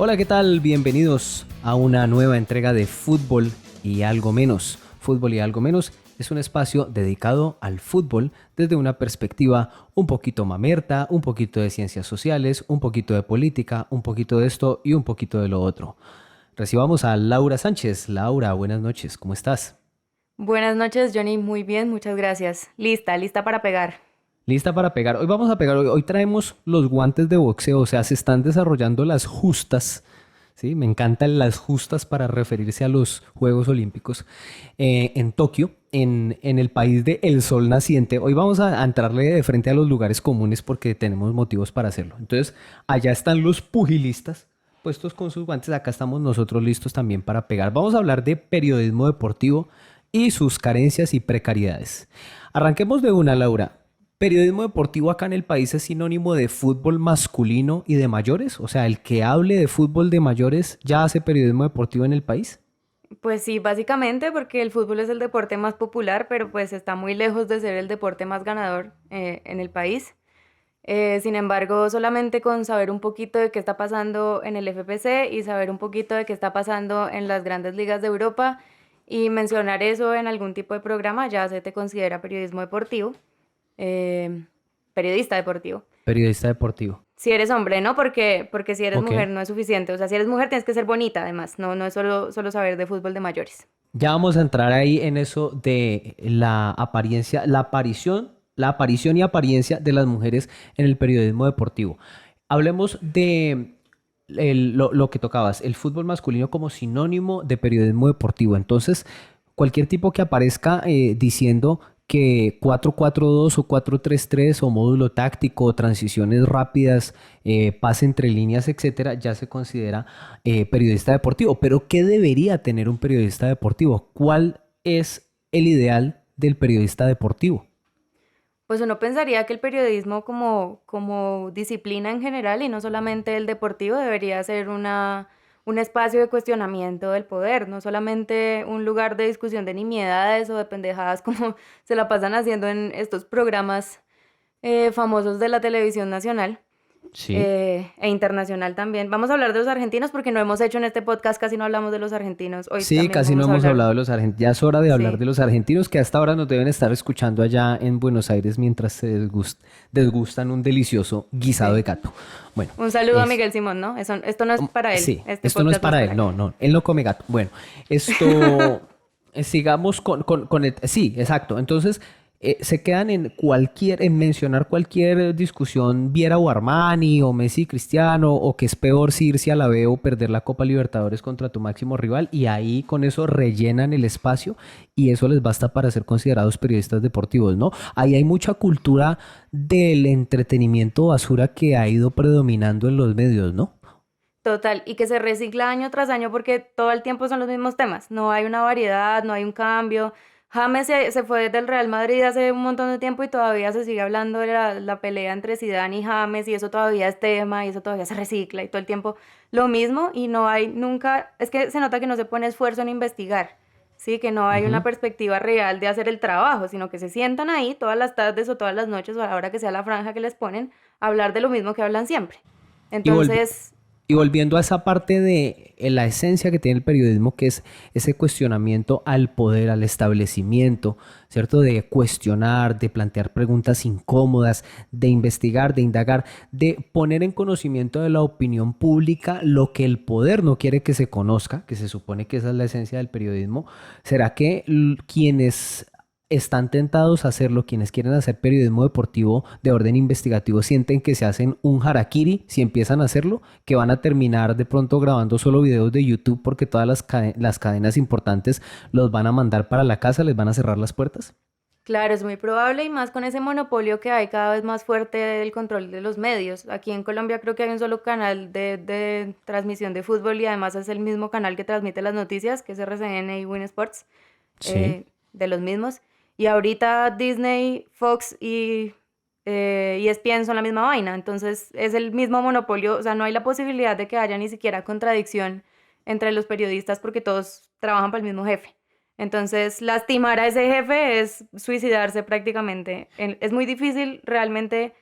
Hola, ¿qué tal? Bienvenidos a una nueva entrega de Fútbol y Algo Menos. Fútbol y Algo Menos es un espacio dedicado al fútbol desde una perspectiva un poquito mamerta, un poquito de ciencias sociales, un poquito de política, un poquito de esto y un poquito de lo otro. Recibamos a Laura Sánchez. Laura, buenas noches, ¿cómo estás? Buenas noches, Johnny. Muy bien, muchas gracias. Lista para pegar. ¿Lista para pegar? Hoy vamos a pegar, hoy traemos los guantes de boxeo, o sea, se están desarrollando las justas. ¿Sí? Me encantan las justas para referirse a los Juegos Olímpicos en Tokio, en el país de El Sol Naciente. Hoy vamos a entrarle de frente a los lugares comunes porque tenemos motivos para hacerlo. Entonces, allá están los pugilistas puestos con sus guantes. Acá estamos nosotros listos también para pegar. Vamos a hablar de periodismo deportivo y sus carencias y precariedades. Arranquemos de una, Laura. ¿Periodismo deportivo acá en el país es sinónimo de fútbol masculino y de mayores? O sea, el que hable de fútbol de mayores ya hace periodismo deportivo en el país. Pues sí, básicamente porque el fútbol es el deporte más popular, pero pues está muy lejos de ser el deporte más ganador en el país. Sin embargo, solamente con saber un poquito de qué está pasando en el FPC y saber un poquito de qué está pasando en las grandes ligas de Europa y mencionar eso en algún tipo de programa, ya se te considera periodismo deportivo, eh, periodista deportivo. Periodista deportivo. Si eres hombre, ¿no? Porque si eres Ok. mujer no es suficiente. O sea, si eres mujer tienes que ser bonita, además. No es solo saber de fútbol de mayores. Ya vamos a entrar ahí en eso de la apariencia, la aparición y apariencia de las mujeres en el periodismo deportivo. Hablemos de lo que tocabas, el fútbol masculino como sinónimo de periodismo deportivo. Entonces, cualquier tipo que aparezca diciendo que 4-4-2 o 4-3-3 o módulo táctico o transiciones rápidas, pase entre líneas, etcétera, ya se considera periodista deportivo. Pero ¿qué debería tener un periodista deportivo? ¿Cuál es el ideal del periodista deportivo? Pues uno pensaría que el periodismo como disciplina en general y no solamente el deportivo debería ser un espacio de cuestionamiento del poder, no solamente un lugar de discusión de nimiedades o de pendejadas como se la pasan haciendo en estos programas famosos de la televisión nacional. Sí. E internacional también. Vamos a hablar de los argentinos porque no hemos hecho en este podcast, casi no hablamos de los argentinos. Hoy Sí, también casi no vamos a hemos hablar. hablado de los argentinos. Ya es hora de hablar Sí, de los argentinos que hasta ahora nos deben estar escuchando allá en Buenos Aires mientras se desgustan un delicioso guisado de sí. gato. Bueno, Un saludo a es, Miguel Simón, ¿no? Esto no es para él. sí, Este esto no es podcast no es para para él, él. no, no, él no come gato. Bueno, esto, sigamos con el, sí, exacto. Entonces, se quedan en mencionar cualquier discusión, Viera o Armani, o Messi y Cristiano, o que es peor si irse a la B o perder la Copa Libertadores contra tu máximo rival, y ahí con eso rellenan el espacio, y eso les basta para ser considerados periodistas deportivos, ¿no? Ahí hay mucha cultura del entretenimiento basura que ha ido predominando en los medios, ¿no? Total. Y que se recicla año tras año porque todo el tiempo son los mismos temas. No hay una variedad, no hay un cambio. James se fue del Real Madrid hace un montón de tiempo y todavía se sigue hablando de la pelea entre Zidane y James y eso todavía es tema y eso todavía se recicla y todo el tiempo lo mismo y no hay nunca, es que se nota que no se pone esfuerzo en investigar, sí, que no hay una Ujú. perspectiva real de hacer el trabajo, sino que se sientan ahí todas las tardes o todas las noches o a la hora que sea la franja que les ponen a hablar de lo mismo que hablan siempre. Y, volvi- Entonces, y volviendo a esa parte de la esencia que tiene el periodismo, que es ese cuestionamiento al poder, al establecimiento, ¿cierto? De cuestionar, de plantear preguntas incómodas, de investigar, de indagar, de poner en conocimiento de la opinión pública lo que el poder no quiere que se conozca, que se supone que esa es la esencia del periodismo. ¿Será que quienes están tentados a hacerlo, quienes quieren hacer periodismo deportivo de orden investigativo, sienten que se hacen un harakiri si empiezan a hacerlo, que van a terminar de pronto grabando solo videos de YouTube porque todas las cadenas importantes los van a mandar para la casa, les van a cerrar las puertas? claro, es muy probable y más con ese monopolio que hay cada vez más fuerte del control de los medios. Aquí en Colombia creo que hay un solo canal de transmisión de fútbol y además es el mismo canal que transmite las noticias, que es RCN y Win Sports, Sí. de los mismos. Y ahorita Disney, Fox y ESPN son la misma vaina, entonces es el mismo monopolio, o sea, no hay la posibilidad de que haya ni siquiera contradicción entre los periodistas porque todos trabajan para el mismo jefe. Entonces, lastimar a ese jefe es suicidarse prácticamente. Es muy difícil realmente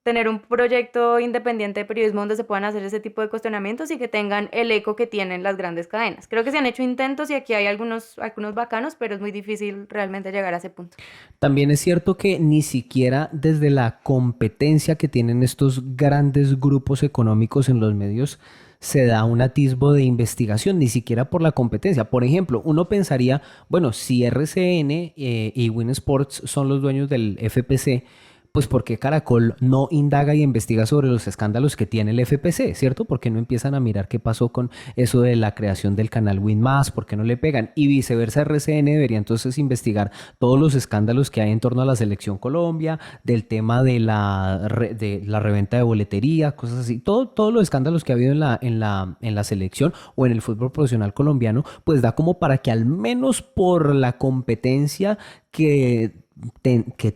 tener un proyecto independiente de periodismo donde se puedan hacer ese tipo de cuestionamientos y que tengan el eco que tienen las grandes cadenas. Creo que se han hecho intentos y aquí hay algunos bacanos, pero es muy difícil realmente llegar a ese punto. También es cierto que ni siquiera desde la competencia que tienen estos grandes grupos económicos en los medios se da un atisbo de investigación, ni siquiera por la competencia. Por ejemplo, uno pensaría, bueno, si RCN y Win Sports son los dueños del FPC, pues ¿por qué Caracol no indaga y investiga sobre los escándalos que tiene el FPC, ¿cierto? ¿Por qué no empiezan a mirar qué pasó con eso de la creación del canal Win Más? ¿Por qué no le pegan? Y viceversa, RCN debería entonces investigar todos los escándalos que hay en torno a la Selección Colombia, del tema de de la reventa de boletería, cosas así. Todos los escándalos que ha habido en la selección o en el fútbol profesional colombiano, pues da como para que al menos por la competencia que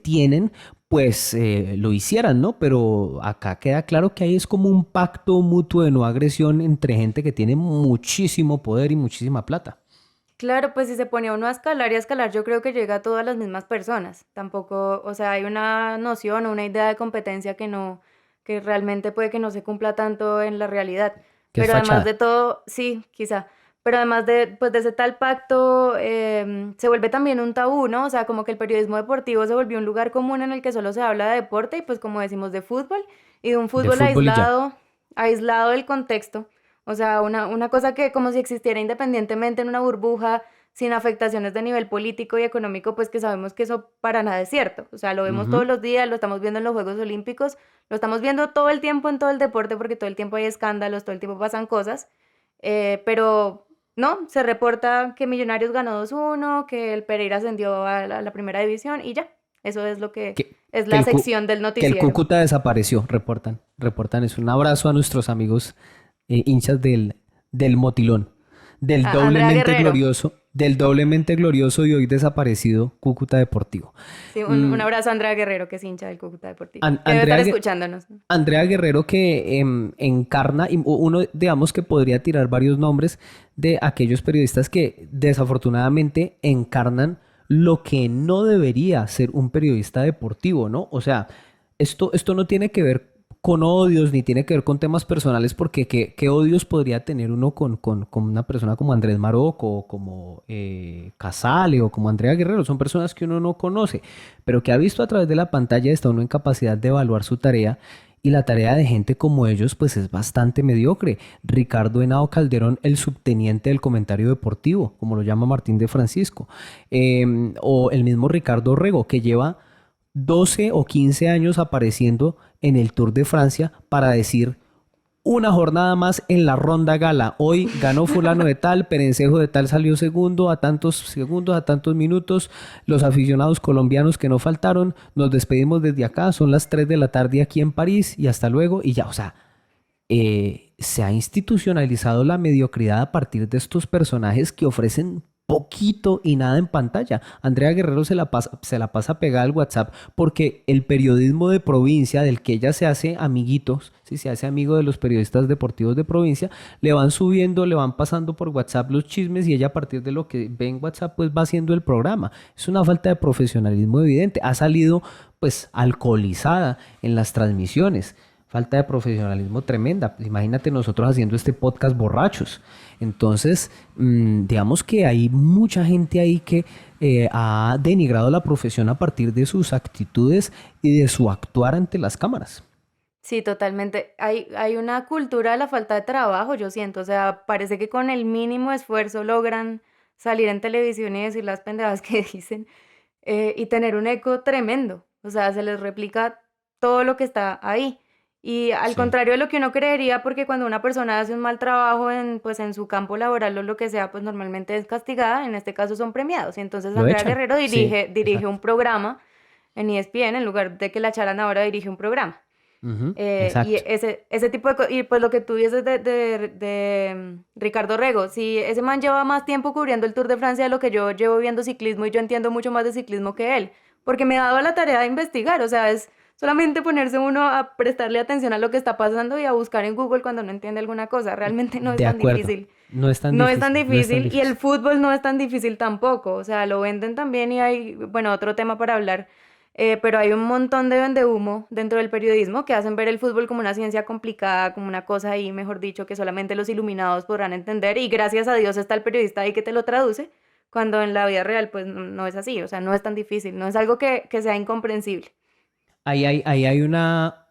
tienen, pues lo hicieran, ¿no? Pero acá queda claro que ahí es como un pacto mutuo de no agresión entre gente que tiene muchísimo poder y muchísima plata. Claro, pues si se pone uno a escalar y a escalar, yo creo que llega a todas las mismas personas. Tampoco, o sea, hay una noción o una idea de competencia que realmente puede que no se cumpla tanto en la realidad. Qué Pero además de fachada. todo, sí, quizá. Pero además de, pues de ese tal pacto, se vuelve también un tabú, ¿no? O sea, como que el periodismo deportivo se volvió un lugar común en el que solo se habla de deporte y pues como decimos de fútbol y de un De fútbol fútbol y ya. aislado del contexto. O sea, una cosa que como si existiera independientemente en una burbuja, sin afectaciones de nivel político y económico, pues que sabemos que eso para nada es cierto. O sea, lo vemos todos Ujú. los días, lo estamos viendo en los Juegos Olímpicos, lo estamos viendo todo el tiempo en todo el deporte porque todo el tiempo hay escándalos, todo el tiempo pasan cosas. Pero no, se reporta que Millonarios ganó 2-1, que el Pereira ascendió a la primera división y ya. Eso es lo que Que, es que la el, sección del que el noticiero. Cúcuta desapareció, reportan eso. Un abrazo a nuestros amigos hinchas del Motilón, Andrea Guerrero. del doblemente glorioso y hoy desaparecido Cúcuta Deportivo. Sí, un Mm, abrazo a Andrea Guerrero, que es hincha del Cúcuta Deportivo. Que debe estar Andrea, escuchándonos. Andrea Guerrero que encarna, y uno digamos que podría tirar varios nombres de aquellos periodistas que desafortunadamente encarnan lo que no debería ser un periodista deportivo, ¿no? O sea, esto no tiene que ver con odios ni tiene que ver con temas personales porque qué odios podría tener uno con una persona como Andrés Maroco o como Casale o como Andrea Guerrero. Son personas que uno no conoce, pero que ha visto a través de la pantalla está uno en capacidad de evaluar su tarea y la tarea de gente como ellos pues es bastante mediocre. Ricardo Henao Calderón, el subteniente del comentario deportivo, como lo llama Martín de Francisco, o el mismo Ricardo Rego, que lleva 12 o 15 años apareciendo en el Tour de Francia para decir una jornada más en la ronda gala. Hoy ganó fulano de tal, Perencejo de tal salió segundo a tantos segundos, a tantos minutos. Los aficionados colombianos que no faltaron, nos despedimos desde acá. Son las 3 de la tarde aquí en París y hasta luego. Y ya, o sea, se ha institucionalizado la mediocridad a partir de estos personajes que ofrecen poquito y nada en pantalla. Andrea Guerrero se la pasa pegada al WhatsApp porque el periodismo de provincia del que ella se hace amiguitos, si se hace amigo de los periodistas deportivos de provincia, le van subiendo, le van pasando por WhatsApp los chismes y ella a partir de lo que ve en WhatsApp pues va haciendo el programa. Es una falta de profesionalismo evidente. Ha salido pues alcoholizada en las transmisiones. Falta de profesionalismo tremenda. Imagínate nosotros haciendo este podcast borrachos. Entonces, digamos que hay mucha gente ahí que ha denigrado la profesión a partir de sus actitudes y de su actuar ante las cámaras. Sí, totalmente. Hay una cultura de la falta de trabajo, yo siento. O sea, parece que con el mínimo esfuerzo logran salir en televisión y decir las pendejadas que dicen y tener un eco tremendo. O sea, se les replica todo lo que está ahí. Y al Sí. contrario de lo que uno creería, porque cuando una persona hace un mal trabajo pues en su campo laboral o lo que sea, pues normalmente es castigada, en este caso son premiados. Y entonces ¿Lo Andrea echan? Guerrero Sí, dirige un exacto. programa en ESPN, en lugar de que la echaran ahora, dirige un programa. Ujú, Y exacto. ese tipo de cosas, y pues lo que tú dices de Ricardo Rego, si ese man lleva más tiempo cubriendo el Tour de Francia de lo que yo llevo viendo ciclismo y yo entiendo mucho más de ciclismo que él, porque me he dado la tarea de investigar, o sea, es solamente ponerse uno a prestarle atención a lo que está pasando y a buscar en Google cuando no entiende alguna cosa, realmente no es De tan acuerdo. difícil. No es tan No es tan difícil, no es tan difícil y el difícil. fútbol no es tan difícil tampoco, o sea, lo venden también y hay, bueno, otro tema para hablar pero hay un montón de vendehumo dentro del periodismo que hacen ver el fútbol como una ciencia complicada, como una cosa ahí, mejor dicho, que solamente los iluminados podrán entender y gracias a Dios está el periodista ahí que te lo traduce, cuando en la vida real pues no es así, o sea, no es tan difícil, no es algo que sea incomprensible. Ahí hay una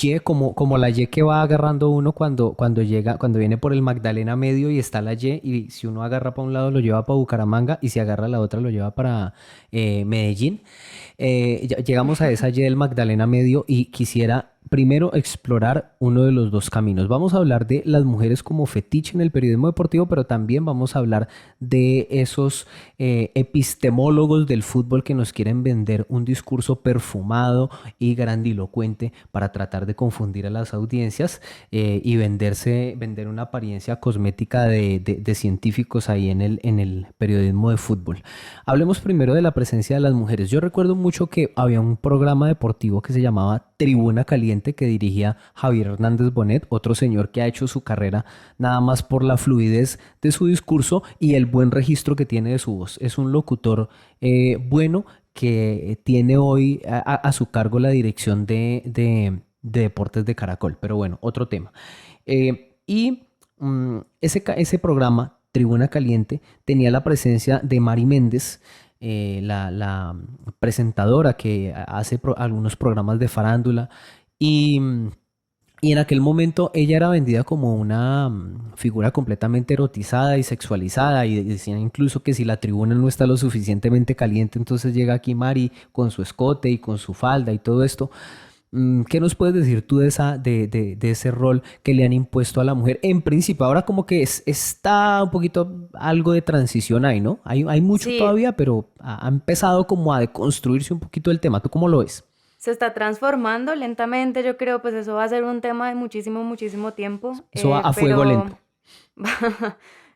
Y como la Y que va agarrando uno cuando llega, cuando viene por el Magdalena Medio y está la Y, y si uno agarra para un lado lo lleva para Bucaramanga y si agarra la otra lo lleva para Medellín. Llegamos a esa Y del Magdalena Medio y quisiera primero explorar uno de los dos caminos. Vamos a hablar de las mujeres como fetiche en el periodismo deportivo, pero también vamos a hablar de esos epistemólogos del fútbol que nos quieren vender un discurso perfumado y grandilocuente para tratar de confundir a las audiencias y vender una apariencia cosmética de científicos ahí en el periodismo de fútbol. Hablemos primero de la presencia de las mujeres. Yo recuerdo mucho que había un programa deportivo que se llamaba Tribuna Caliente que dirigía Javier Hernández Bonet, otro señor que ha hecho su carrera nada más por la fluidez de su discurso y el buen registro que tiene de su voz. Es un locutor bueno que tiene hoy a su cargo la dirección de Deportes de Caracol. Pero bueno, otro tema. Ese programa, Tribuna Caliente, tenía la presencia de Mari Méndez, la presentadora que hace algunos programas de farándula. Y, y en aquel momento ella era vendida como una figura completamente erotizada y sexualizada. Y decían incluso que si la tribuna no está lo suficientemente caliente, entonces llega aquí Mari con su escote y con su falda y todo esto. ¿Qué nos puedes decir tú de ese rol que le han impuesto a la mujer? En principio, ahora como que está un poquito algo de transición ahí, ¿no? Hay mucho Sí, todavía, pero ha empezado como a deconstruirse un poquito el tema. ¿Tú cómo lo ves? se está transformando lentamente, yo creo, pues eso va a ser un tema de muchísimo, muchísimo tiempo, Eso va a fuego pero lento.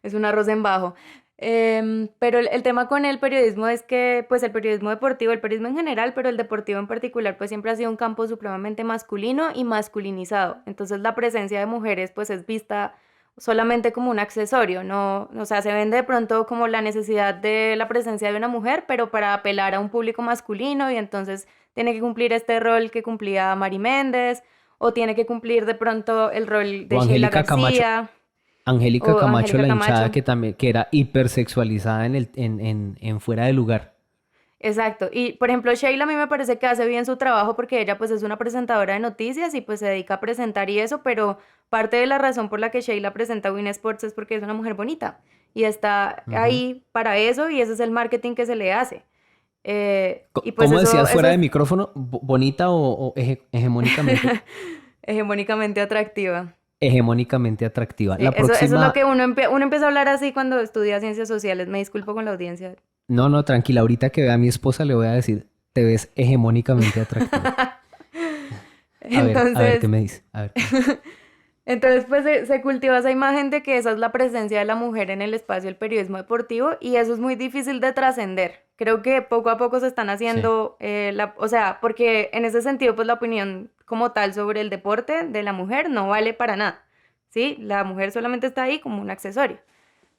es un arroz en bajo. Pero el tema con el periodismo es que, pues el periodismo deportivo, el periodismo en general, pero el deportivo en particular, pues siempre ha sido un campo supremamente masculino y masculinizado. Entonces la presencia de mujeres, pues es vista solamente como un accesorio, no, o sea, se vende de pronto como la necesidad de la presencia de una mujer, pero para apelar a un público masculino y entonces tiene que cumplir este rol que cumplía Mari Méndez o tiene que cumplir de pronto el rol O de Sheila García Angélica o Camacho, Angélica la hinchada Camacho. que también, que era hipersexualizada en fuera de lugar. Exacto. Y por ejemplo, Sheila a mí me parece que hace bien su trabajo porque ella pues es una presentadora de noticias y pues se dedica a presentar y eso, pero parte de la razón por la que Sheila presenta Win Sports es porque es una mujer bonita y está Ujú. ahí para eso y ese es el marketing que se le hace. Y pues ¿Cómo eso, decías eso fuera de es micrófono? ¿Bonita o hegemónicamente? hegemónicamente atractiva. Hegemónicamente atractiva. Sí, La eso es lo próxima, que uno empieza a hablar así cuando estudia ciencias sociales. Me disculpo con la audiencia. no, no, tranquila, ahorita que vea a mi esposa le voy a decir, te ves hegemónicamente atractiva. A ver qué Entonces, me dice, a ver qué me dice. entonces, pues se cultiva esa imagen de que esa es la presencia de la mujer en el espacio del periodismo deportivo y eso es muy difícil de trascender. Creo que poco a poco se están Sí. haciendo, o sea, porque en ese sentido, pues la opinión como tal sobre el deporte de la mujer no vale para nada, ¿sí? La mujer solamente está ahí como un accesorio.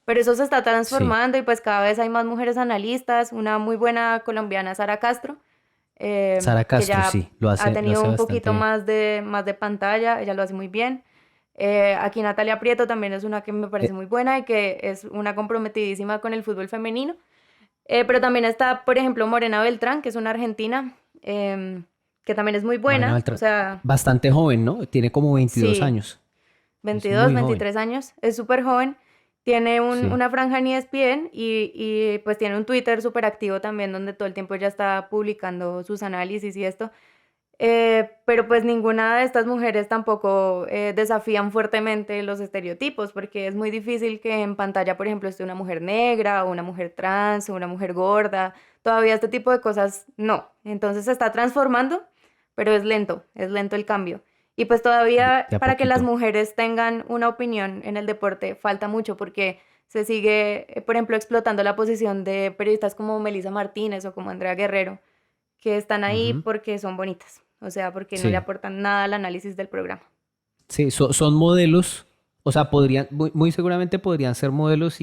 Pero eso se está Sí. transformando y pues cada vez hay más mujeres analistas, una muy buena colombiana, Sara Castro, Sara que Castro, ya sí, lo ha hace, lo tenido hace un bastante poquito bien. más de pantalla, ella lo hace muy bien. Aquí Natalia Prieto también es una que me parece Eh, muy buena y que es una comprometidísima con el fútbol femenino. Pero también está, por ejemplo, Morena Beltrán, que es una argentina, que también es muy Morena buena. O Beltrán, sea, bastante joven, ¿no? Tiene como 22 sí, años. Es 22 muy joven. 23 años, es súper joven, tiene Sí. una franja en ESPN y pues tiene un Twitter súper activo también donde todo el tiempo ya está publicando sus análisis y esto. Pero pues ninguna de estas mujeres tampoco desafían fuertemente los estereotipos, porque es muy difícil que en pantalla, por ejemplo, esté una mujer negra o una mujer trans o una mujer gorda. Todavía este tipo de cosas no. Entonces se está transformando, pero es lento el cambio. Y pues todavía De a para que las poquito. mujeres tengan una opinión en el deporte falta mucho porque se sigue, por ejemplo, explotando la posición de periodistas como Melissa Martínez o como Andrea Guerrero que están ahí Ujú. porque son bonitas, o sea, porque no le Sí. aportan nada al análisis del programa. Sí, son modelos, o sea, muy seguramente podrían ser modelos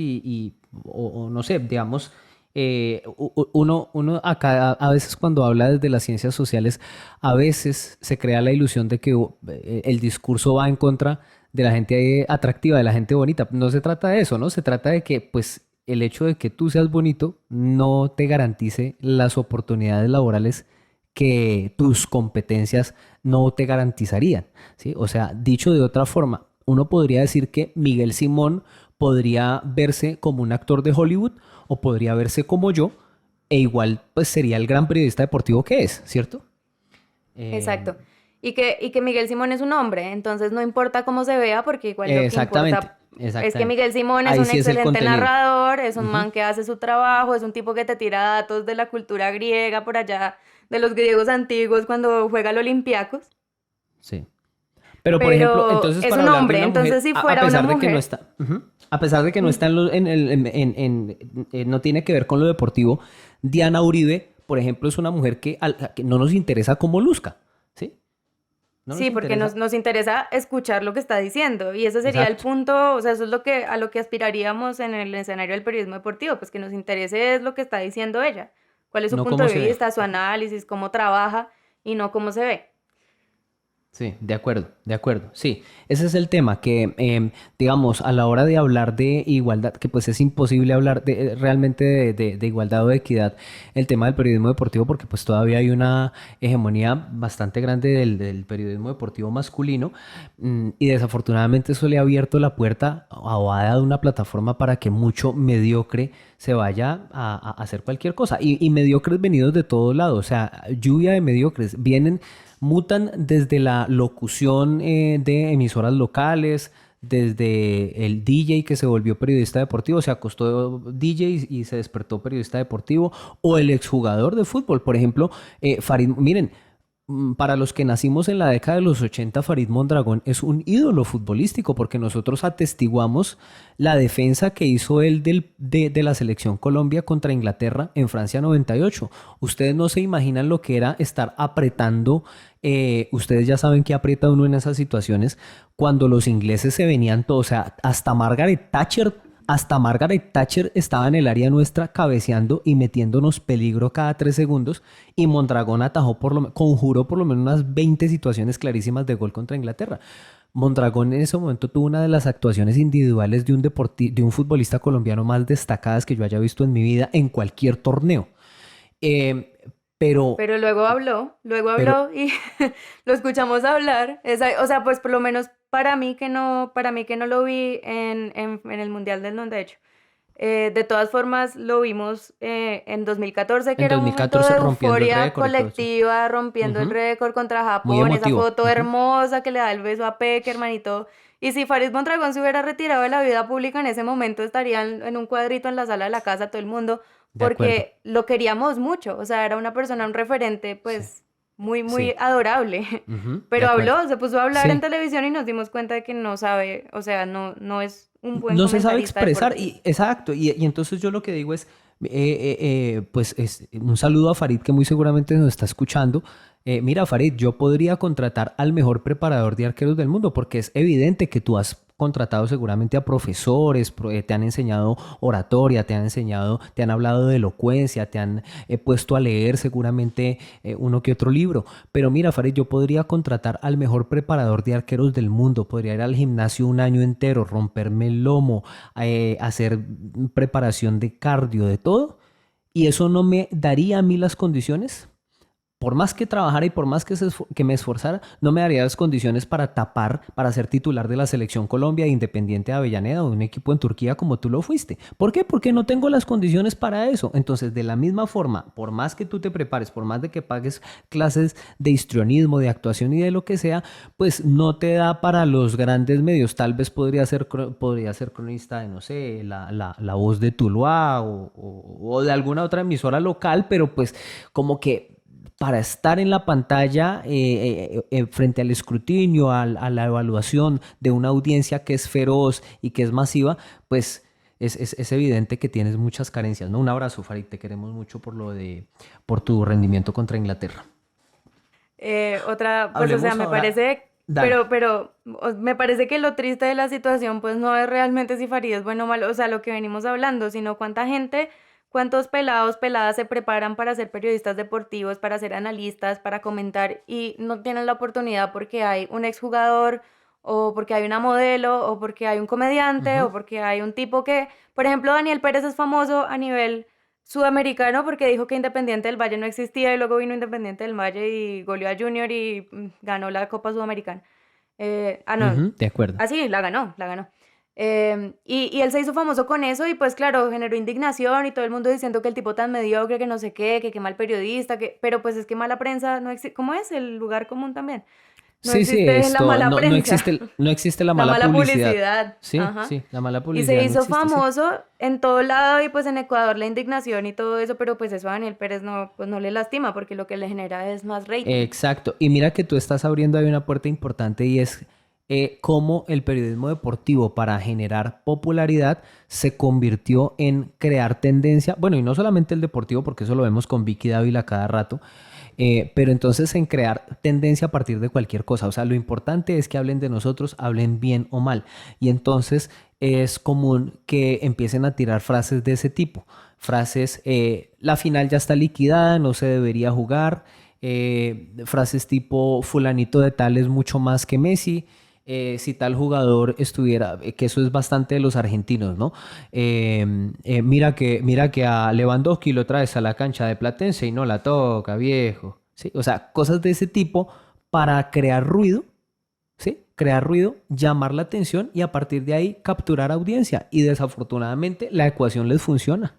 o no sé, digamos, Uno acá a veces cuando habla desde las ciencias sociales, a veces se crea la ilusión de que el discurso va en contra de la gente atractiva, de la gente bonita. No se trata de eso, ¿no? Se trata de que, pues, el hecho de que tú seas bonito no te garantice las oportunidades laborales que tus competencias no te garantizarían, ¿sí? O sea, dicho de otra forma, uno podría decir que Miguel Simón podría verse como un actor de Hollywood o podría verse como yo, e igual pues sería el gran periodista deportivo que es, ¿cierto? Eh, Exacto. Y que Miguel Simón es un hombre, entonces no importa cómo se vea, porque igual lo que exactamente, importa es que exactamente. Miguel Simón es Ahí un sí es el excelente contenido. narrador, es un Ujú, man que hace su trabajo, es un tipo que te tira datos de la cultura griega por allá, de los griegos antiguos cuando juega al Olympiacos, sí. Pero por ejemplo, pero entonces es para un hablar de hombre, una entonces mujer, si a fuera una pesar de que no mujer, está, ujú, a pesar de que no mm, está no tiene que ver con lo deportivo, Diana Uribe, por ejemplo, es una mujer que no nos interesa cómo luzca, ¿sí? No nos sí, porque interesa. nos interesa escuchar lo que está diciendo y ese sería el Exacto. punto, o sea, eso es lo que a lo que aspiraríamos en el escenario del periodismo deportivo, pues que nos interese es lo que está diciendo ella, cuál es su No punto cómo de se ve. vista, su análisis, cómo trabaja y no cómo se ve. Sí, de acuerdo, de acuerdo. Sí, ese es el tema que, digamos, a la hora de hablar de igualdad, que pues es imposible hablar realmente de igualdad o de equidad, el tema del periodismo deportivo, porque pues todavía hay una hegemonía bastante grande del periodismo deportivo masculino, y desafortunadamente eso le ha abierto la puerta o ha dado una plataforma para que mucho mediocre se vaya a hacer cualquier cosa. Y mediocres venidos de todos lados, o sea, lluvia de mediocres, vienen mutan desde la locución de emisoras locales, desde el DJ que se volvió periodista deportivo, se acostó DJ y se despertó periodista deportivo, o el exjugador de fútbol, por ejemplo, Farid, miren, para los que nacimos en la década de los 80, Farid Mondragón es un ídolo futbolístico porque nosotros atestiguamos la defensa que hizo él de la selección Colombia contra Inglaterra en Francia 98. Ustedes no se imaginan lo que era estar apretando, ustedes ya saben que aprieta uno en esas situaciones cuando los ingleses se venían todos, o sea, hasta Margaret Thatcher estaba en el área nuestra cabeceando y metiéndonos peligro cada 3 segundos y Mondragón conjuró por lo menos unas 20 situaciones clarísimas de gol contra Inglaterra. Mondragón en ese momento tuvo una de las actuaciones individuales de un futbolista colombiano más destacadas que yo haya visto en mi vida en cualquier torneo. Eh, pero, Pero luego pero, habló y lo escuchamos hablar. O sea, pues por lo menos para mí que no lo vi en el Mundial del 98. De todas formas, lo vimos en 2014, que en era un momento 2014 de rompiendo el euforia récord y todo eso. colectiva, rompiendo el Ujú, récord contra muy Japón, esa emotivo. foto Ujú, hermosa que le da el beso a Peckerman y todo. Y si Farid Mondragón se hubiera retirado de la vida pública en ese momento, estaría en un cuadrito en la sala de la casa todo el mundo, de acuerdo. porque lo queríamos mucho. O sea, era una persona, un referente, Sí, pues, muy, muy sí. adorable. Ujú, de Pero acuerdo. habló, se puso a hablar en Sí. televisión y nos dimos cuenta de que no sabe, o sea, no es un buen No se sabe comentarista expresar deportivo. y exacto. Y entonces yo lo que digo es, pues es un saludo a Farid que muy seguramente nos está escuchando. Mira, Farid, yo podría contratar al mejor preparador de arqueros del mundo porque es evidente que tú has contratado seguramente a profesores, te han enseñado oratoria, te han hablado de elocuencia, te han puesto a leer seguramente uno que otro libro. Pero mira, Farid, yo podría contratar al mejor preparador de arqueros del mundo, podría ir al gimnasio un año entero, romperme el lomo, hacer preparación de cardio, de todo, y eso no me daría a mí las condiciones por más que trabajara y por más que me esforzara, no me daría las condiciones para tapar, para ser titular de la selección Colombia, de Independiente de Avellaneda o de un equipo en Turquía como tú lo fuiste. ¿Por qué? Porque no tengo las condiciones para eso. Entonces, de la misma forma, por más que tú te prepares, por más de que pagues clases de histrionismo, de actuación y de lo que sea, pues no te da para los grandes medios. Tal vez podría ser cronista de, no sé, la Voz de Tuluá o de alguna otra emisora local, pero pues como que para estar en la pantalla frente al escrutinio, a la evaluación de una audiencia que es feroz y que es masiva, pues es evidente que tienes muchas carencias, ¿no? Un abrazo, Farid, te queremos mucho por tu rendimiento contra Inglaterra. Otra, pues, o sea, Hablemos me ahora. parece, Dale. me parece que lo triste de la situación, pues, no es realmente si Farid es bueno o malo, o sea, lo que venimos hablando, sino cuánta gente cuántos pelados, peladas se preparan para ser periodistas deportivos, para ser analistas, para comentar y no tienen la oportunidad porque hay un exjugador o porque hay una modelo o porque hay un comediante o Ujú. porque hay un tipo que, por ejemplo, Daniel Pérez es famoso a nivel sudamericano porque dijo que Independiente del Valle no existía y luego vino Independiente del Valle y goleó a Junior y ganó la Copa Sudamericana. No, Ujú, de acuerdo. así, la ganó. Y él se hizo famoso con eso y pues claro, generó indignación y todo el mundo diciendo que el tipo tan mediocre, que no sé qué, que mal periodista, pero pues es que mala prensa no existe, ¿cómo es? El lugar común también. No Sí, sí, existe la esto, mala no, no prensa, existe, no existe la la mala mala publicidad. publicidad, Sí, ajá. sí, la mala Y se publicidad no hizo existe, sí. famoso en todo lado y pues en Ecuador la indignación y todo eso, pero pues eso a Daniel Pérez no, pues no le lastima porque lo que le genera es más rating. Exacto. Y mira que tú estás abriendo ahí una puerta importante y es cómo el periodismo deportivo para generar popularidad se convirtió en crear tendencia. Bueno, y no solamente el deportivo, porque eso lo vemos con Vicky Dávila cada rato, pero entonces en crear tendencia a partir de cualquier cosa. O sea, lo importante es que hablen de nosotros, hablen bien o mal. Y entonces es común que empiecen a tirar frases de ese tipo. Frases, la final ya está liquidada, no se debería jugar. Frases tipo, fulanito de tal es mucho más que Messi. Si tal jugador estuviera, que eso es bastante de los argentinos, ¿no? Mira que a Lewandowski lo traes a la cancha de Platense y no la toca, viejo. ¿Sí? O sea, cosas de ese tipo para crear ruido, ¿sí? Crear ruido, llamar la atención y a partir de ahí capturar audiencia. Y desafortunadamente la ecuación les funciona.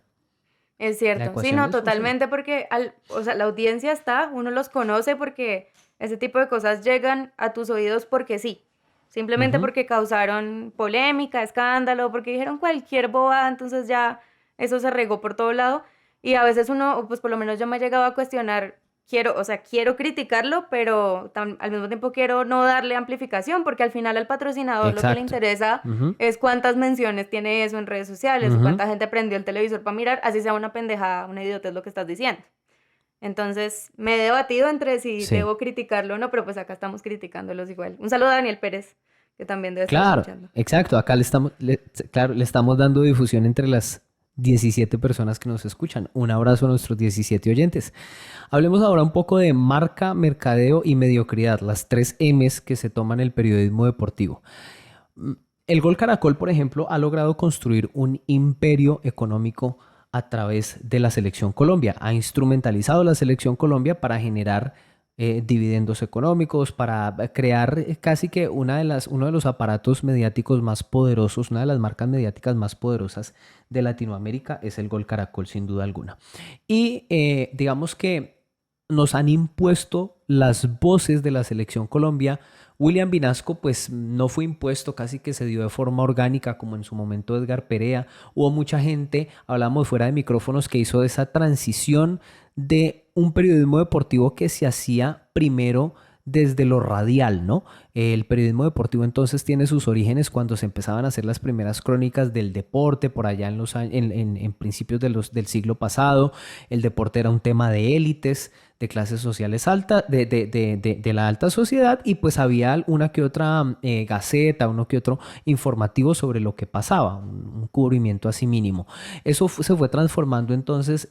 Es La cierto, sí, ecuación no, les funciona. totalmente porque o sea, la audiencia está, uno los conoce porque ese tipo de cosas llegan a tus oídos porque sí, simplemente Ujú. porque causaron polémica, escándalo, porque dijeron cualquier bobada, entonces ya eso se regó por todo lado y a veces uno, o pues por lo menos yo me he llegado a cuestionar, quiero, o sea, quiero criticarlo, pero al mismo tiempo quiero no darle amplificación porque al final al patrocinador lo que le Exacto. interesa Ujú, es cuántas menciones tiene eso en redes sociales o ujú. cuánta gente prendió el televisor para mirar, así sea una pendejada, una idiotez lo que estás diciendo. Entonces, me he debatido entre si Sí. debo criticarlo o no, pero pues acá estamos criticándolos igual. Un saludo a Daniel Pérez, que también debe estar Claro, escuchando. exacto. Acá claro, le estamos dando difusión entre las 17 personas que nos escuchan. Un abrazo a nuestros 17 oyentes. Hablemos ahora un poco de marca, mercadeo y mediocridad, las tres M's que se toman en el periodismo deportivo. Mm, El Gol Caracol, por ejemplo, ha logrado construir un imperio económico a través de la Selección Colombia. Ha instrumentalizado la Selección Colombia para generar dividendos económicos, para crear casi que uno de los aparatos mediáticos más poderosos, una de las marcas mediáticas más poderosas de Latinoamérica es el Gol Caracol, sin duda alguna. Y digamos que nos han impuesto las voces de la Selección Colombia. William Vinasco pues no fue impuesto, casi que se dio de forma orgánica como en su momento Edgar Perea. Hubo mucha gente, hablamos fuera de micrófonos, que hizo esa transición de un periodismo deportivo que se hacía primero desde lo radial, ¿no? El periodismo deportivo entonces tiene sus orígenes cuando se empezaban a hacer las primeras crónicas del deporte por allá en principios del siglo pasado. El deporte era un tema de élites, de clases sociales altas, de la alta sociedad y pues había una que otra gaceta, uno que otro informativo sobre lo que pasaba, un cubrimiento así mínimo. Eso se fue transformando entonces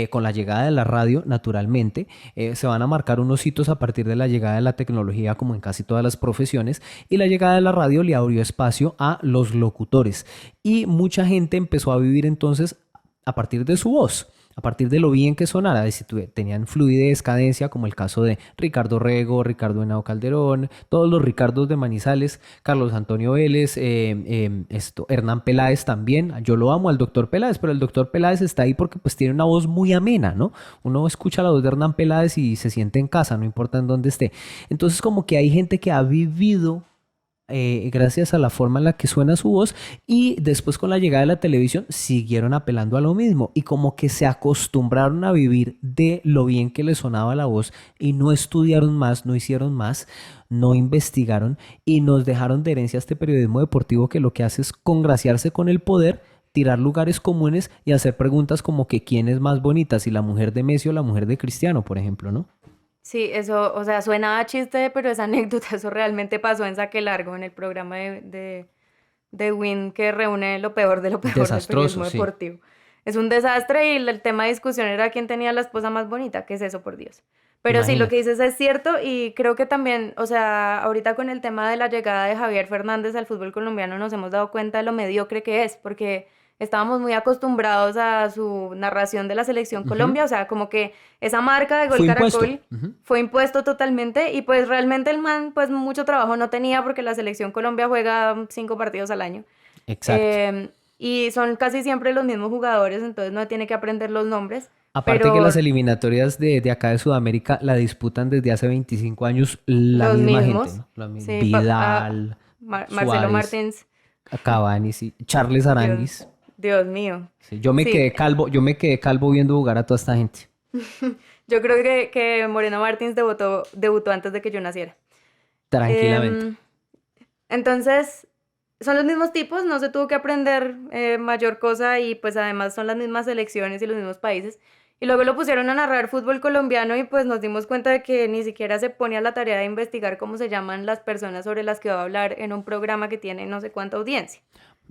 con la llegada de la radio, naturalmente. Se van a marcar unos hitos a partir de la llegada de la tecnología, como en casi todas las profesiones, y la llegada de la radio le abrió espacio a los locutores. Y mucha gente empezó a vivir entonces a partir de su voz. A partir de lo bien que sonara, de si tenían fluidez, cadencia, como el caso de Ricardo Rego, Ricardo Henao Calderón, todos los Ricardos de Manizales, Carlos Antonio Vélez, Hernán Peláez también. Yo lo amo al doctor Peláez, pero el doctor Peláez está ahí porque pues tiene una voz muy amena, ¿no? Uno escucha la voz de Hernán Peláez y se siente en casa, no importa en dónde esté. Entonces como que hay gente que ha vivido gracias a la forma en la que suena su voz y después con la llegada de la televisión siguieron apelando a lo mismo y como que se acostumbraron a vivir de lo bien que les sonaba la voz y no estudiaron más, no hicieron más, no investigaron y nos dejaron de herencia este periodismo deportivo que lo que hace es congraciarse con el poder, tirar lugares comunes y hacer preguntas como que quién es más bonita, si la mujer de Messi o la mujer de Cristiano, por ejemplo, ¿no? Sí, eso, o sea, suena a chiste, pero esa anécdota, eso realmente pasó en Saque Largo, en el programa de Win que reúne lo peor de lo peor del Desastroso, periodismo sí. deportivo. es un desastre y el tema de discusión era quién tenía la esposa más bonita. ¿Qué es eso, por Dios? Pero sí, lo que Imagínate. dices es cierto y creo que también, o sea, ahorita con el tema de la llegada de Javier Fernández al fútbol colombiano nos hemos dado cuenta de lo mediocre que es, porque estábamos muy acostumbrados a su narración de la selección Ujú. Colombia, o sea, como que esa marca de Gol Fue impuesto. Caracol Ujú. fue impuesto totalmente y pues realmente el man pues mucho trabajo no tenía porque la selección Colombia juega 5 partidos al año. Exacto. Y son casi siempre los mismos jugadores, entonces no tiene que aprender los nombres, Aparte que las pero eliminatorias de acá de Sudamérica la disputan desde hace 25 años la los misma gente, mismos, ¿no? sí, Vidal, Marcelo Suárez, Martins, Cavani, sí, Charles Dios, Aranguis. Dios mío. Sí, Sí, yo me quedé calvo viendo jugar a toda esta gente. yo creo que Moreno Martins debutó antes de que yo naciera. Tranquilamente. Em, entonces, son los mismos tipos, no se tuvo que aprender mayor cosa y pues además son las mismas selecciones y los mismos países. Y luego lo pusieron a narrar fútbol colombiano y pues nos dimos cuenta de que ni siquiera se pone a la tarea de investigar cómo se llaman las personas sobre las que va a hablar en un programa que tiene no sé cuánta audiencia.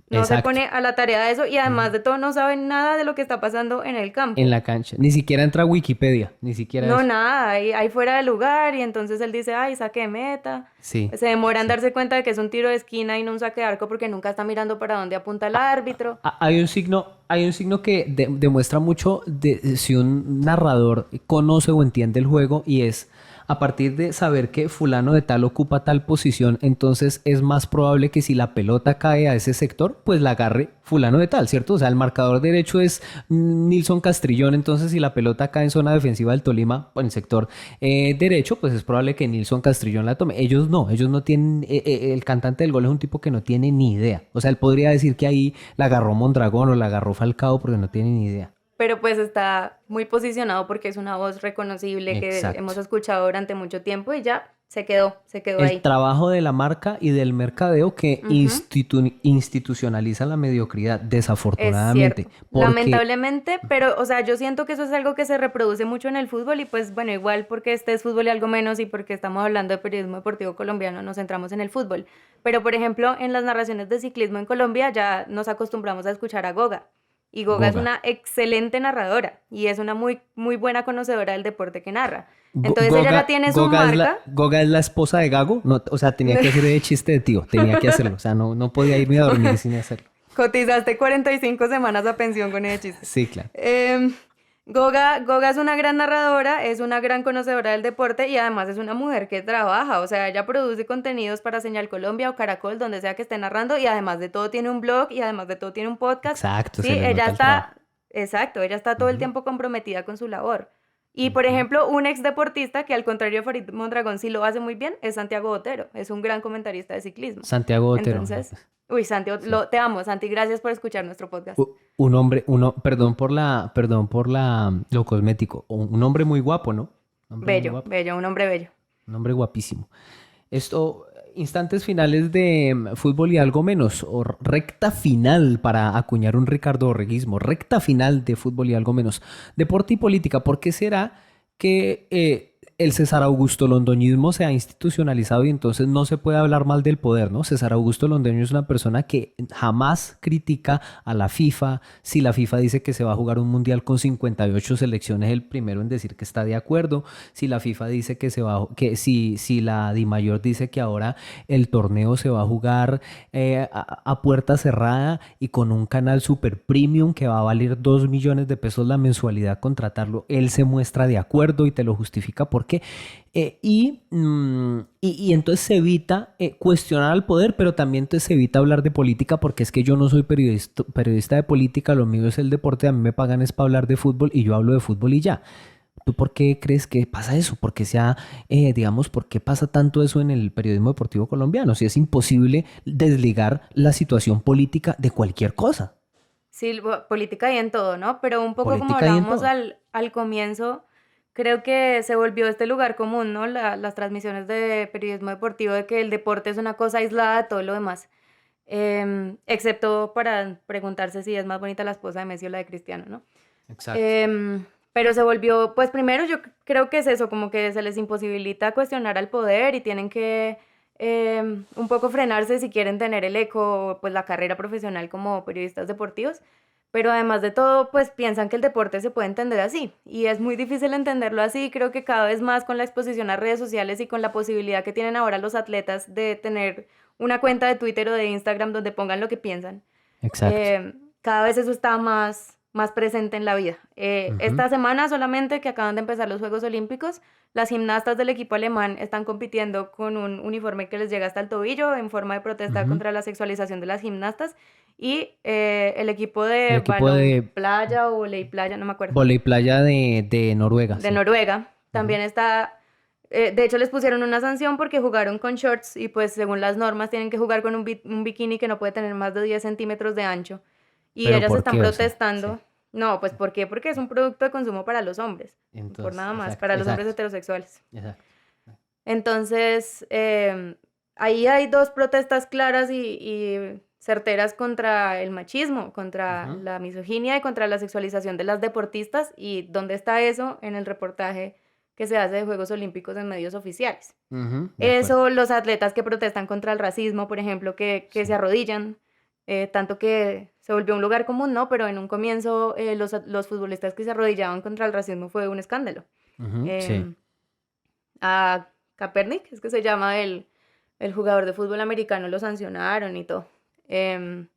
No se Exacto. pone a la tarea de eso y además Ujú. de todo no sabe nada de lo que está pasando en el En campo. la cancha. Ni siquiera entra a Wikipedia, ni siquiera No, eso. nada, ahí fuera de lugar y entonces él dice, ay, saque de meta. Sí, Se demora en sí. darse cuenta de que es un tiro de esquina y no un saque de arco porque nunca está mirando para dónde apunta el árbitro. Hay un signo que demuestra mucho de si un narrador conoce o entiende el juego y es a partir de saber que fulano de tal ocupa tal posición, entonces es más probable que si la pelota cae a ese sector, pues la agarre fulano de tal, ¿cierto? O sea, el marcador derecho es Nilson Castrillón, entonces si la pelota cae en zona defensiva del Tolima, o en el sector derecho, pues es probable que Nilson Castrillón la tome. Ellos no tienen, el cantante del gol es un tipo que no tiene ni idea. O sea, él podría decir que ahí la agarró Mondragón o la agarró Falcao porque no tiene ni idea. Pero pues está muy posicionado porque es una voz reconocible que hemos Exacto. escuchado durante mucho tiempo y ya se quedó El ahí. trabajo de la marca y del mercadeo que Ujú. institucionaliza la mediocridad, Es desafortunadamente, cierto, porque lamentablemente, pero o sea, yo siento que eso es algo que se reproduce mucho en el fútbol y pues bueno, igual porque este es fútbol y algo menos y porque estamos hablando de periodismo deportivo colombiano, nos centramos en el fútbol. Pero por ejemplo, en las narraciones de ciclismo en Colombia ya nos acostumbramos a escuchar a Goga. Y Goga es Goga. una excelente narradora y es una muy buena conocedora del deporte que narra. Entonces ella ya tiene su marca. Goga es la esposa de Gago. No, o sea, tenía que hacer de chiste de tío, tenía que hacerlo. O sea, no podía irme a dormir sin hacerlo. Cotizaste 45 semanas a pensión con ese chiste. Sí, claro. Goga es una gran narradora, es una gran conocedora del deporte y además es una mujer que trabaja, o sea, ella produce contenidos para Señal Colombia o Caracol, donde sea que esté narrando y además de todo tiene un blog y además de todo tiene un podcast. Exacto, se Sí, les ella nota el trabajo. está, exacto, ella está todo el Ujú, tiempo comprometida con su labor. Y por ujú. ejemplo, un ex deportista que al contrario de Farid Mondragón sí lo hace muy bien es Santiago Botero, es un gran comentarista de ciclismo. Santiago Otero. Entonces, uy, Santi, Sí. te amo, Santi, gracias por escuchar nuestro podcast. Un hombre, perdón por lo cosmético. Un hombre muy guapo, ¿no? Un hombre muy Bello, guapo. bello, un hombre bello. Un hombre guapísimo. Esto, instantes finales de fútbol y algo menos, o recta final para acuñar un Ricardo Orreguismo, recta final de fútbol y algo menos. Deporte y política, ¿por qué será que el César Augusto Londoñismo se ha institucionalizado y entonces no se puede hablar mal del poder, ¿no? César Augusto Londoño es una persona que jamás critica a la FIFA. Si la FIFA dice que se va a jugar un mundial con 58 selecciones, el primero en decir que está de acuerdo. Si la FIFA dice que se va, que si la DIMAYOR dice que ahora el torneo se va a jugar a puerta cerrada y con un canal super premium que va a valer 2 millones de pesos la mensualidad contratarlo, él se muestra de acuerdo y te lo justifica por qué. Y entonces se evita cuestionar al poder, pero también entonces se evita hablar de política porque es que yo no soy periodista de política, lo mío es el deporte, a mí me pagan es para hablar de fútbol y yo hablo de fútbol y ya. ¿Tú por qué crees que pasa eso? ¿Por qué digamos, por qué pasa tanto eso en el periodismo deportivo colombiano? Si es imposible desligar la situación política de cualquier cosa. Sí, política y en todo, ¿no? Pero un poco como Política y en hablábamos todo. al comienzo, creo que se volvió este lugar común, ¿no? Las transmisiones de periodismo deportivo, de que el deporte es una cosa aislada de todo lo demás. Excepto para preguntarse si es más bonita la esposa de Messi o la de Cristiano, ¿no? Exacto. Pero se volvió, pues primero yo creo que es eso, como que se les imposibilita cuestionar al poder y tienen que un poco frenarse si quieren tener el eco, pues la carrera profesional como periodistas deportivos. pero además de todo, pues piensan que el deporte se puede entender así, y es muy difícil entenderlo así. Creo que cada vez más con la exposición a redes sociales y con la posibilidad que tienen ahora los atletas de tener una cuenta de Twitter o de Instagram donde pongan lo que piensan, Exacto. cada vez eso está más presente en la vida. Ujú, Esta semana solamente que acaban de empezar los Juegos Olímpicos, las gimnastas del equipo alemán están compitiendo con un uniforme que les llega hasta el tobillo en forma de protesta ujú. contra la sexualización de las gimnastas, y el equipo El de equipo balón de playa o voley playa, no me acuerdo, vóley playa de Noruega, de sí. Noruega, Ujú. también está, de hecho les pusieron una sanción porque jugaron con shorts y pues según las normas tienen que jugar con un bikini que no puede tener más de 10 centímetros de ancho. Y Pero ellas ¿por están qué? O sea, sí. protestando. No, pues ¿por qué? Porque es un producto de consumo para los hombres, por Entonces, nada más, exacto, para los hombres exacto, heterosexuales. exacto. Entonces, ahí hay dos protestas claras y certeras contra el machismo, contra Ujú, la misoginia y contra la sexualización de las deportistas. ¿Y dónde está eso? En el reportaje que se hace de Juegos Olímpicos en medios oficiales. ujú, de acuerdo. Eso, los atletas que protestan contra el racismo, por ejemplo, que se Sí. arrodillan, tanto que se volvió un lugar común, ¿no? Pero en un comienzo los futbolistas que se arrodillaban contra el racismo fue un escándalo. Ujú, sí. Em, a Kaepernick, es que se llama el jugador de fútbol americano, lo sancionaron y todo. Em,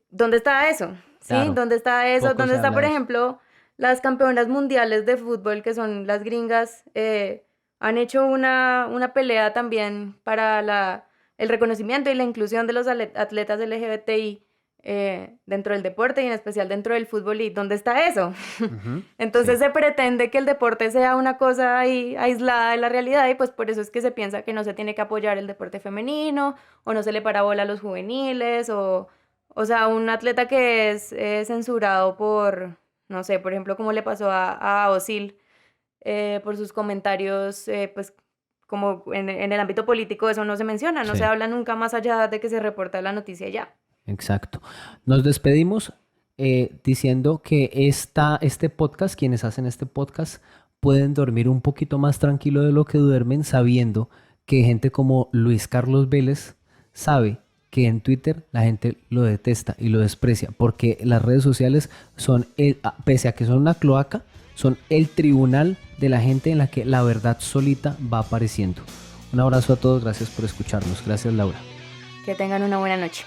¿Dónde está eso? ¿Sí? Claro, ¿Dónde está eso? poco ¿Dónde se está, habla por de eso. ejemplo, las campeonas mundiales de fútbol, que son las gringas? Han hecho una pelea también para el reconocimiento y la inclusión de los atletas LGBTI dentro del deporte y en especial dentro del fútbol. ¿Y dónde está eso? Ujú, Entonces sí. se pretende que el deporte sea una cosa ahí aislada de la realidad, y pues por eso es que se piensa que no se tiene que apoyar el deporte femenino o no se le para bola a los juveniles o sea, un atleta que es censurado por, no sé, por ejemplo, como le pasó a Osil por sus comentarios, pues como en el ámbito político eso no se menciona, no se Sí, habla nunca más allá de que se reporta la noticia ya. exacto. Nos despedimos diciendo que este podcast, quienes hacen este podcast, pueden dormir un poquito más tranquilo de lo que duermen, sabiendo que gente como Luis Carlos Vélez sabe que en Twitter la gente lo detesta y lo desprecia, porque las redes sociales son, pese a que son una cloaca, son el tribunal de la gente en la que la verdad solita va apareciendo. Un abrazo a todos, gracias por escucharnos. Gracias, Laura. Que tengan una buena noche.